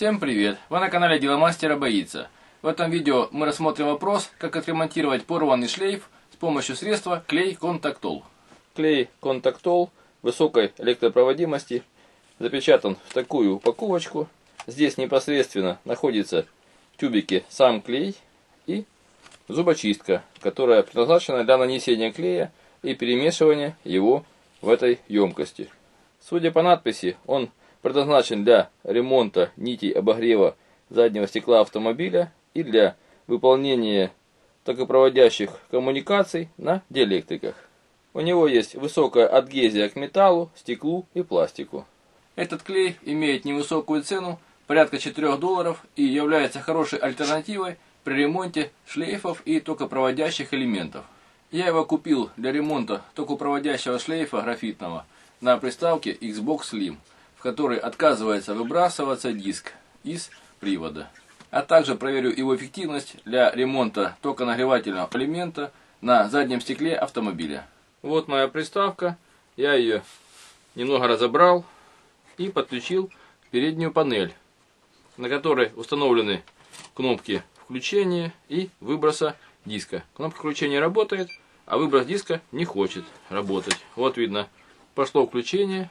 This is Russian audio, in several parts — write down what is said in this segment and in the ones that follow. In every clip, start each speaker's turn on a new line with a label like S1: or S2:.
S1: Всем привет! Вы на канале Деломастера Боится. В этом видео мы рассмотрим вопрос, как отремонтировать порванный шлейф с помощью средства клей Контактол. Клей Контактол высокой электропроводимости запечатан в такую упаковочку. Здесь непосредственно находится в тюбике сам клей и зубочистка, которая предназначена для нанесения клея и перемешивания его в этой емкости. Судя по надписи, он предназначен для ремонта нитей обогрева заднего стекла автомобиля и для выполнения токопроводящих коммуникаций на диэлектриках. У него есть высокая адгезия к металлу, стеклу и пластику. Этот клей имеет невысокую цену, порядка $4, и является хорошей альтернативой при ремонте шлейфов и токопроводящих элементов. Я его купил для ремонта токопроводящего шлейфа графитного на приставке Xbox Slim, в которой отказывается выбрасываться диск из привода. А также проверю его эффективность для ремонта токонагревательного элемента на заднем стекле автомобиля. Вот моя приставка, я ее немного разобрал и подключил в переднюю панель, на которой установлены кнопки включения и выброса диска. Кнопка включения работает, а выброс диска не хочет работать. Вот видно, пошло включение.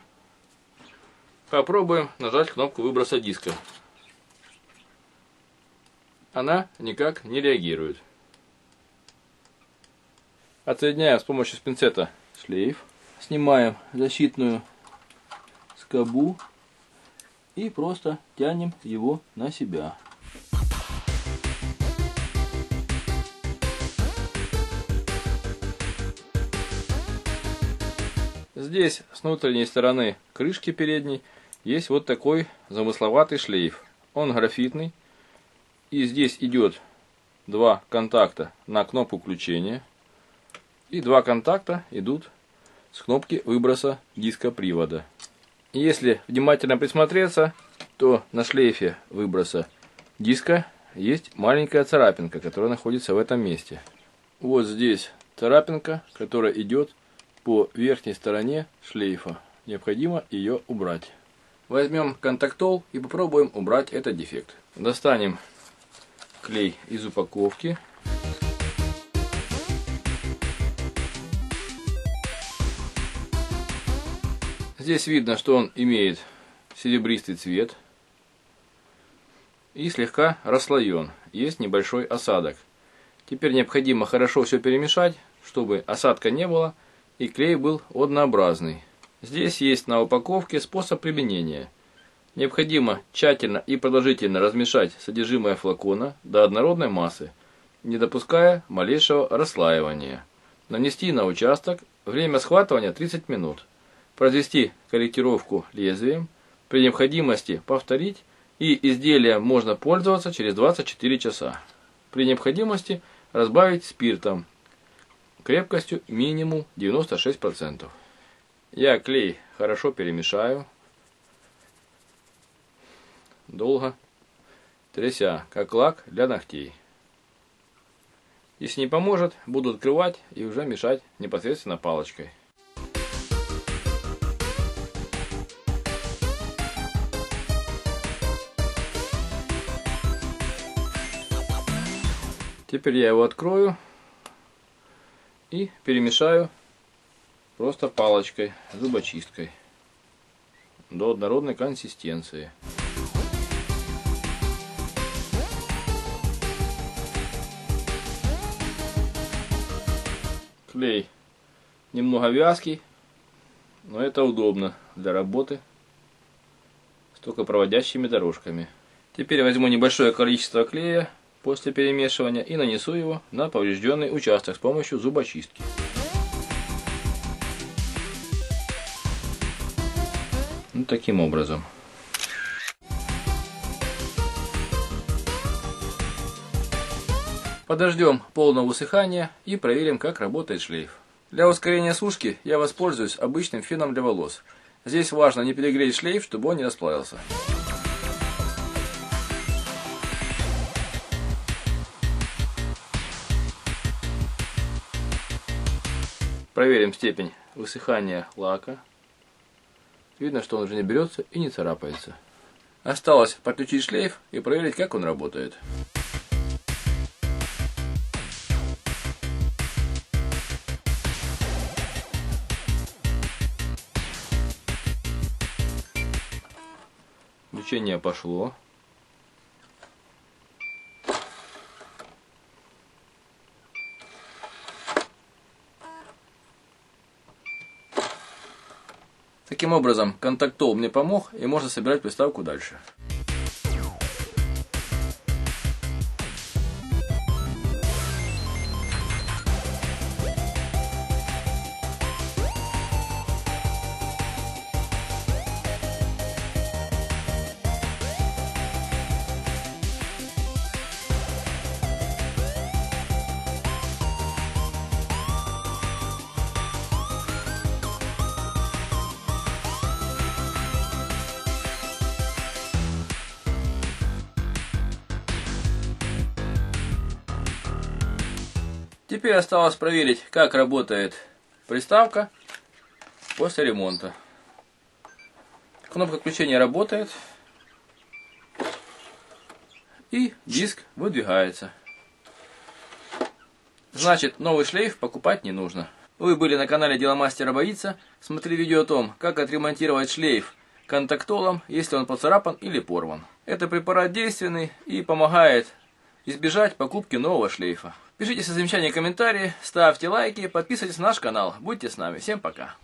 S1: Попробуем нажать кнопку выброса диска. Она никак не реагирует. Отсоединяем с помощью пинцета шлейф. Снимаем защитную скобу и просто тянем его на себя. Здесь с внутренней стороны крышки передней есть вот такой замысловатый шлейф. Он графитный. И здесь идет два контакта на кнопку включения. И два контакта идут с кнопки выброса диска привода. И если внимательно присмотреться, то на шлейфе выброса диска есть маленькая царапинка, которая находится в этом месте. Вот здесь царапинка, которая идет по верхней стороне шлейфа. Необходимо ее убрать. Возьмем контактол и попробуем убрать этот дефект. Достанем клей из упаковки. Здесь видно, что он имеет серебристый цвет и слегка расслоен. Есть небольшой осадок. Теперь необходимо хорошо все перемешать, чтобы осадка не было и клей был однообразный. Здесь есть на упаковке способ применения. Необходимо тщательно и продолжительно размешать содержимое флакона до однородной массы, не допуская малейшего расслаивания. Нанести на участок. Время схватывания 30 минут. Произвести корректировку лезвием. При необходимости повторить. И изделием можно пользоваться через 24 часа. При необходимости разбавить спиртом крепкостью минимум 96%. Я клей хорошо перемешаю, долго тряся, как лак для ногтей. Если не поможет, буду открывать и уже мешать непосредственно палочкой. Теперь я его открою и перемешаю просто палочкой, зубочисткой до однородной консистенции. Клей немного вязкий, но это удобно для работы с токопроводящими дорожками. Теперь возьму небольшое количество клея после перемешивания и нанесу его на поврежденный участок с помощью зубочистки. Вот таким образом. Подождем полного высыхания и проверим, как работает шлейф. Для ускорения сушки я воспользуюсь обычным феном для волос. Здесь важно не перегреть шлейф, чтобы он не расплавился. Проверим степень высыхания лака. Видно, что он уже не берется и не царапается. Осталось подключить шлейф и проверить, как он работает. Включение пошло. Таким образом, контактол мне помог, и можно собирать приставку дальше. Теперь осталось проверить, как работает приставка после ремонта. Кнопка включения работает. И диск выдвигается. Значит, новый шлейф покупать не нужно. Вы были на канале Деломастера Боится. Смотри видео о том, как отремонтировать шлейф контактолом, если он поцарапан или порван. Это препарат действенный и помогает избежать покупки нового шлейфа. Пишите свои замечания и комментарии, ставьте лайки, подписывайтесь на наш канал. Будьте с нами. Всем пока.